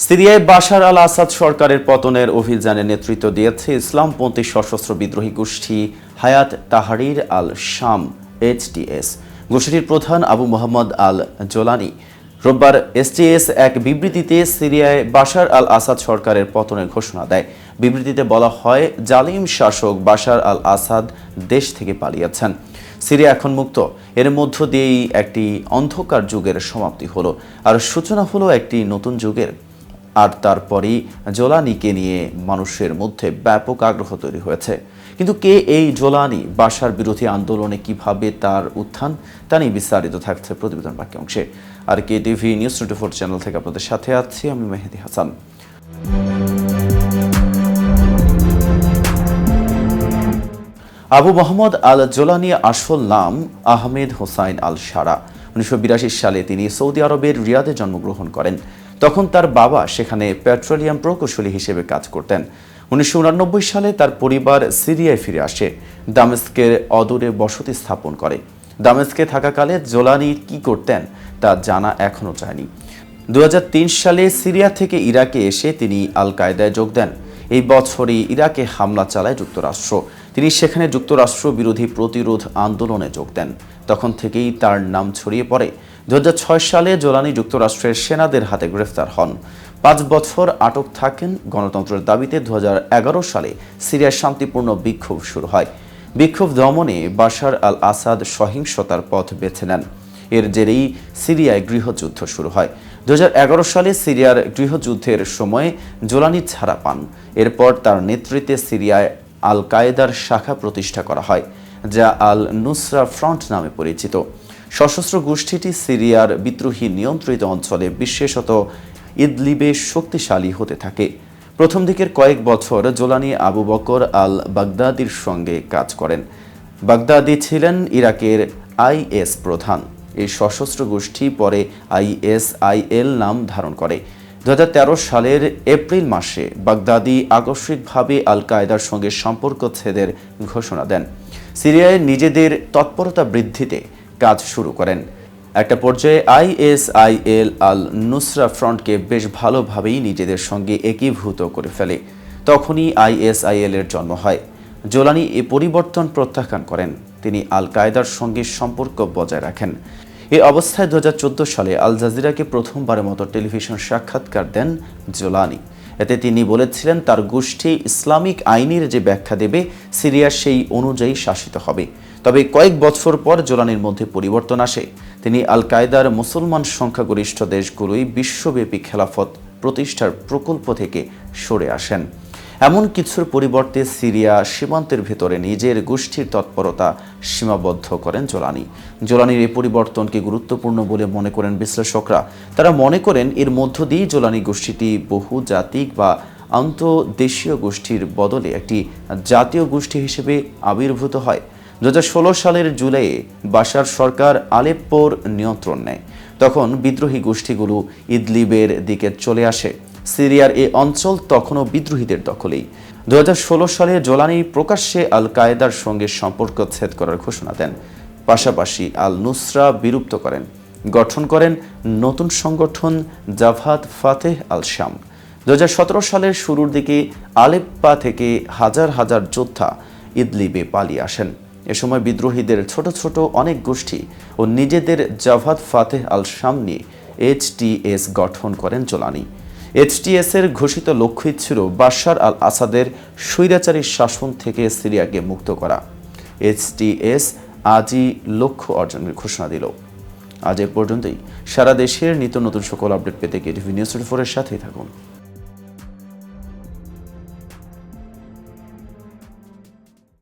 সিরিয়ায় বাশার আল আসাদ সরকারের পতনের অভিযানে নেতৃত্ব দিয়েছে ইসলামপন্থী সশস্ত্র বিদ্রোহী গোষ্ঠী হায়াত তাহরির আল শাম এইচটিএস। গোষ্ঠীটির প্রধান আবু মোহাম্মদ আল জোলানি রোববার এইচটিএস এক বিবৃতিতে সিরিয়ায় বাশার আল আসাদ সরকারের পতনের ঘোষণা দেয়। বিবৃতিতে বলা হয়, জালিম শাসক বাশার আল আসাদ দেশ থেকে পালিয়েছেন। সিরিয়া এখন মুক্ত। এর মধ্য দিয়েই একটি অন্ধকার যুগের সমাপ্তি হলো আর সূচনা হলো একটি নতুন যুগের। আর তারপরই জোলানিকে নিয়ে মানুষের মধ্যে ব্যাপক আগ্রহ তৈরি হয়েছে। কিন্তু কে এই জোলানি? বাশার বিরোধী আন্দোলনে কিভাবে তার উত্থান, তা নিয়ে বিস্তারিত থাকছে প্রতিবেদন বাকি অংশে। আর KTV নিউজ 24 চ্যানেল থেকে আপনাদের সাথে আছি আমি মেহেদি হাসান। আবু মোহাম্মদ আল জোলানি আসল নাম আহমেদ হোসাইন আল শারা। 1982 সালে তিনি সৌদি আরবের রিয়াদে জন্মগ্রহণ করেন। তখন তার বাবা সেখানে পেট্রোলিয়াম প্রকৌশলী হিসেবে কাজ করতেন। 1989 সালে তার পরিবার সিরিয়ায় ফিরে আসে, দামেস্কের অদূরে বসতি স্থাপন করে। দামেস্কে থাকাকালে জোলানি কি করতেন তা জানা এখনও যায়নি। 2003 সালে সিরিয়া থেকে ইরাকে এসে তিনি আল কায়দায় যোগ দেন। এই বছরই ইরাকে হামলা চালায় যুক্তরাষ্ট্র। তিনি সেখানে যুক্তরাষ্ট্র বিরোধী প্রতিরোধ আন্দোলনে যোগ দেন। তখন থেকেই তার নাম ছড়িয়ে পড়ে। 2006 সালে জোলানি যুক্তরাষ্ট্রের সেনাদের হাতে গ্রেফতার হন। 5 বছর আটক থাকেন। গণতন্ত্রের দাবিতে 2011 সালে সিরিয়ার শান্তিপূর্ণ বিক্ষোভ শুরু হয়। বিক্ষোভ দমনে বাশার আল আসাদ সহিংসতার পথ বেছে নেন। এর জেরেই সিরিয়ায় গৃহযুদ্ধ শুরু হয়। 2011 সালে সিরিয়ার গৃহযুদ্ধের সময় জোলানি ছাড়া পান। এরপর তার নেতৃত্বে সিরিয়ায় আল কায়েদার শাখা প্রতিষ্ঠা করা হয়, যা আল নুসরা ফ্রন্ট নামে পরিচিত। সশস্ত্র গোষ্ঠীটি সিরিয়ার বিদ্রোহী নিয়ন্ত্রিত অঞ্চলে বিশেষত ইদলিবে শক্তিশালী হতে থাকে। প্রথম দিকের কয়েক বছর জোলানি আবু বকর আল বাগদাদির সঙ্গে কাজ করেন। বাগদাদি ছিলেন ইরাকের IS প্রধান। এই সশস্ত্র গোষ্ঠী পরে ISIL নাম ধারণ করে। 2013 সালের এপ্রিল মাসে বাগদাদি আকস্মিকভাবে আল কায়দার সঙ্গে সম্পর্ক ছেদের ঘোষণা দেন। সিরিয়ায় নিজেদের তৎপরতা বৃদ্ধিতে কাজ শুরু করেন। একটা পর্যায়ে ISIL আল নুসরা ফ্রন্টকে বেশ ভালোভাবেই নিজেদের সঙ্গে একীভূত করে ফেলে। তখনই ISIL এর জন্ম হয়। জোলানি এ পরিবর্তন প্রত্যাখ্যান করেন। তিনি আল কায়দার সঙ্গে সম্পর্ক বজায় রাখেন। এই অবস্থায় 2014 সালে আল জাজিরাকে প্রথমবারের মতো টেলিভিশন সাক্ষাৎকার দেন জোলানি। এতে তিনি বলেছিলেন তার গোষ্ঠী ইসলামিক আইনের যে ব্যাখ্যা দেবে সিরিয়া সেই অনুযায়ী শাসিত হবে। তবে কয়েক বছর পর জোলানির মধ্যে পরিবর্তন আসে। তিনি আল কায়দার মুসলমান সংখ্যাগরিষ্ঠ দেশগুলোই বিশ্বব্যাপী খেলাফত প্রতিষ্ঠার প্রকল্প থেকে সরে আসেন। এমন কিছুর পরিবর্তে সিরিয়া সীমান্তের ভেতরে নিজের গোষ্ঠীর তৎপরতা সীমাবদ্ধ করেন জোলানি। জোলানির এই পরিবর্তনকে গুরুত্বপূর্ণ বলে মনে করেন বিশ্লেষকরা। তারা মনে করেন এর মধ্য দিয়ে জোলানি গোষ্ঠীটি বহুজাতিক বা আন্তঃদেশীয় গোষ্ঠীর বদলে একটি জাতীয় গোষ্ঠী হিসেবে আবির্ভূত হয়। 2016 সালের জুলাইয়ে বাশার সরকার আলেপ্পোর নিয়ন্ত্রণ নেয়। তখন বিদ্রোহী গোষ্ঠীগুলো ইদলিবের দিকে চলে আসে। সিরিয়ার এই অঞ্চল তখনও বিদ্রোহীদের দখলেই। 2016 সালে জোলানি প্রকাশ্যে আল কায়েদার সঙ্গে সম্পর্ক ছেদ করার ঘোষণা দেন। পাশাপাশি আল নুসরা বিলুপ্ত করেন, গঠন করেন নতুন সংগঠন জাভাত ফাতেহ আল শাম। 2017 সালের শুরুর দিকে আলেপ্পা থেকে হাজার হাজার যোদ্ধা ইদলিবে পালিয়ে আসেন। এ সময় বিদ্রোহীদের ছোট ছোট অনেক গোষ্ঠী ও নিজেদের জাভাত ফাতেহ আল শাম নিয়ে HTS গঠন করেন জোলানি। HTS এর ঘোষিত লক্ষ্যই ছিল বাশার আল আসাদের স্বৈরাচারী শাসন থেকে সিরিয়াকে মুক্ত করা। HTS আজই লক্ষ্য অর্জনের ঘোষণা দিল। আজ এ পর্যন্তই। সারা দেশের নিত্য নতুন সকল আপডেট পেতে KTV নিউজ 24 এর সাথেই থাকুন।